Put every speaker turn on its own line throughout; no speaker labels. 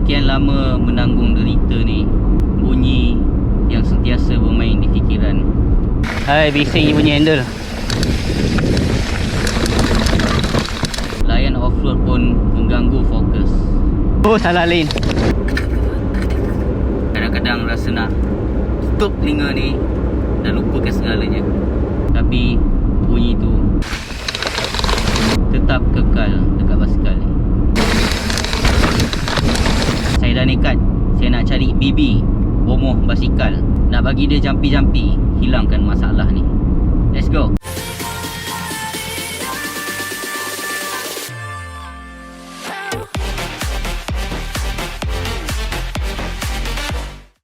sekian lama menanggung derita ni, bunyi yang sentiasa bermain di fikiran. Hai, bising bunyi handle. Layan off-road pun mengganggu fokus. Oh, salah lane. Kadang-kadang rasa nak stop telinga ni dan lupakan segalanya, tapi bunyi tu tetap kekal dekat basikal ni. Saya dah nekat, saya nak cari BB, bomoh basikal, nak bagi dia jampi-jampi, hilangkan masalah ni. Let's go.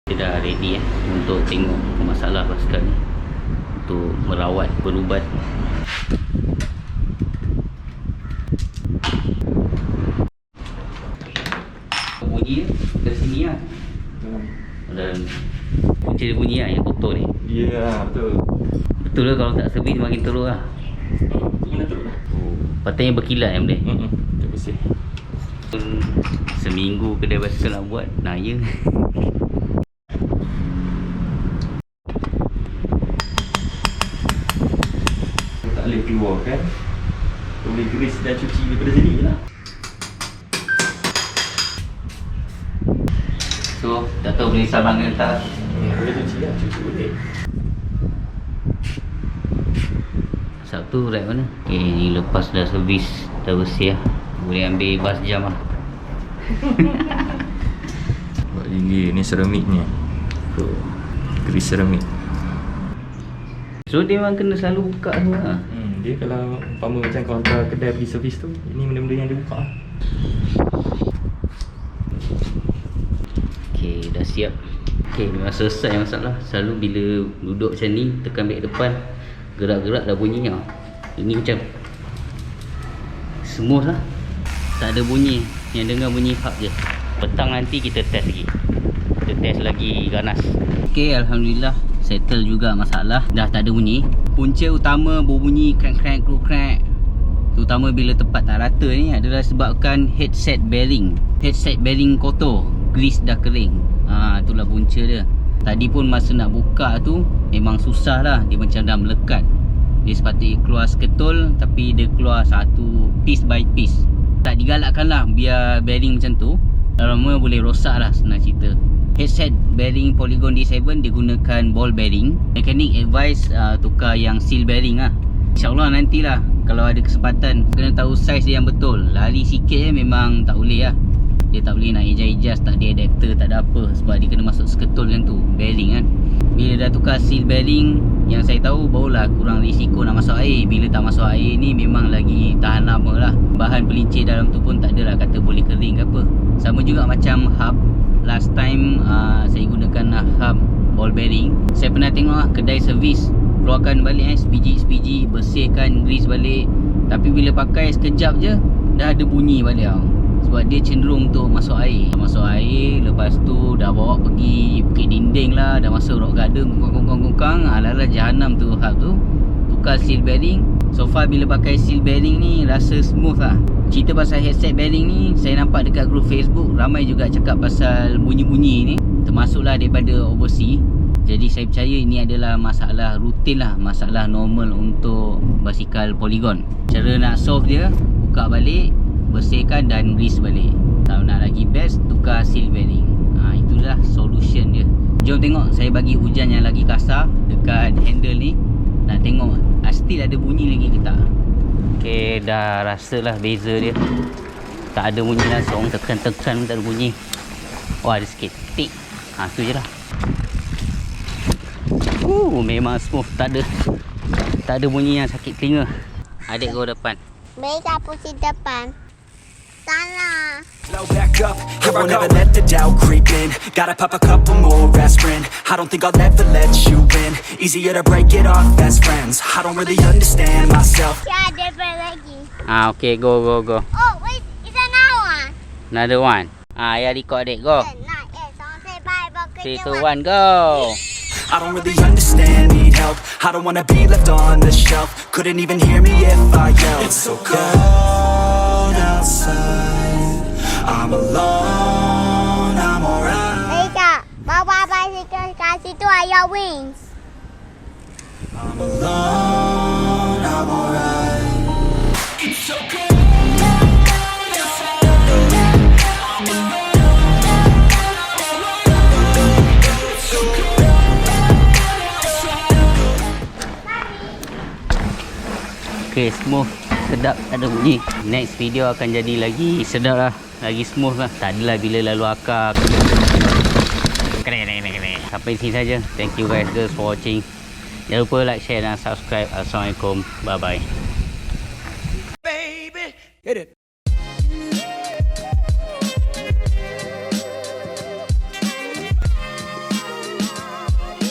Kita dah ready untuk tengok masalah basikal ni, untuk merawat, berubat. Bunyi dari sini lah. Dan punca dia bunyi lah yang kotor ni.
Ya, betul.
Betul lah, kalau tak servis makin teruk lah.
Mana teruk lah.
Patutnya berkilat yang boleh.
Tak bersih.
Seminggu kedai basikal nak buat, naya.
Tak boleh keluar kan. Boleh grease dan cuci daripada sini je lah.
So, tak tahu boleh sabang ke tak.
Boleh cuci lah, cuci boleh.
Sabtu ride mana? Okay, ni lepas dah servis, dah bersih lah. Boleh ambil bas jam lah.
Buat gigi, ni seramiknya. Grease seramik.
So, dia memang kena selalu buka semua lah.
Dia kalau umpama macam kau hantar kedai pergi servis tu, ini benda-benda yang dia buka lah.
Okay, dah siap. Okay, memang selesai masalah. Selalu bila duduk macam ni, tekan brake depan, gerak-gerak dah bunyi lah. Ini macam smooth lah, tak ada bunyi. Yang dengar bunyi hub je. Petang nanti kita test lagi. Kita test lagi ganas. Okay, Alhamdulillah settle juga masalah. Dah tak ada bunyi. Punca utama berbunyi crack-crack, crack. Terutama bila tempat tak rata ni adalah sebabkan headset bearing. Headset bearing kotor, grease dah kering. Itulah punca dia. Tadi pun masa nak buka tu memang susah lah. Dia macam dah melekat. Dia sepatutnya keluar seketul, tapi dia keluar satu piece by piece. Tak digalakkan lah biar bearing macam tu. Lama-lama boleh rosak lah, senang cerita. Headset bearing Polygon D7 dia gunakan ball bearing. Mekanik advise tukar yang seal bearing lah. InsyaAllah nantilah kalau ada kesempatan. Kena tahu saiz dia yang betul. Lari sikit memang tak boleh lah. Dia tak boleh nak adjust, tak ada adapter, tak ada apa. Sebab dia kena masuk seketul macam tu, bearing kan. Bila dah tukar seal bearing, yang saya tahu barulah kurang risiko nak masuk air. Bila tak masuk air ni memang lagi tahan lama lah. Bahan pelincir dalam tu pun tak adalah kata boleh kering ke apa. Sama juga macam hub. Last time saya gunakan hub ball bearing. Saya pernah tengok lah kedai servis, keluarkan balik SPG, bersihkan, grease balik. Tapi bila pakai sekejap je dah ada bunyi balik tau. Sebab dia cenderung untuk masuk air. Masuk air, lepas tu dah bawa pergi Bukit Dinding lah, dah masuk rock garden, kongkong. Alah jahanam tu hub tu. Tukar seal bearing. So far bila pakai seal bearing ni rasa smooth lah. Cerita pasal headset bearing ni, saya nampak dekat grup Facebook ramai juga cakap pasal bunyi-bunyi ni, termasuklah daripada overseas. Jadi saya percaya ini adalah masalah rutin lah, masalah normal untuk basikal Polygon. Cara nak solve dia, buka balik, bersihkan dan grease balik. Kalau nak lagi best, tukar seal bearing. Itulah solution dia. Jom tengok saya bagi hujan yang lagi kasar dekat handle ni. Nak tengok still ada bunyi lagi ke tak. Okay, dah rasalah beza dia. Tak ada bunyi langsung, tekan-tekan tak ada bunyi. Oh, ada sikit. Tik. Tu je lah. Memang smooth, tak ada bunyi yang sakit telinga. Adik kau depan.
Mereka pusing depan. Sana.
Blow back up, here I'll never let the doubt creep in. Gotta pop a couple more aspirin. I don't think I'll ever let you in. Easier to break it off best friends. I don't really understand myself.
Ya, depan lagi.
Okay, go.
Oh, wait, it's another one.
Another one. Ya, record adik, go. 3, 2, 1, go.
I don't really understand, need help. I don't wanna be left on the shelf. Couldn't even hear me if I yelled. It's so cold outside, I'm alone
got wings.
Alone, I'm alright. It's okay.
Okay, smooth, sedap, tak ada bunyi. Next video akan jadi lagi sedap lah, lagi smooth lah. Tak adalah bila lalu akar. Sampai sini saja. Thank you guys girls for watching. Jangan lupa like, share dan subscribe. Assalamualaikum. Bye bye.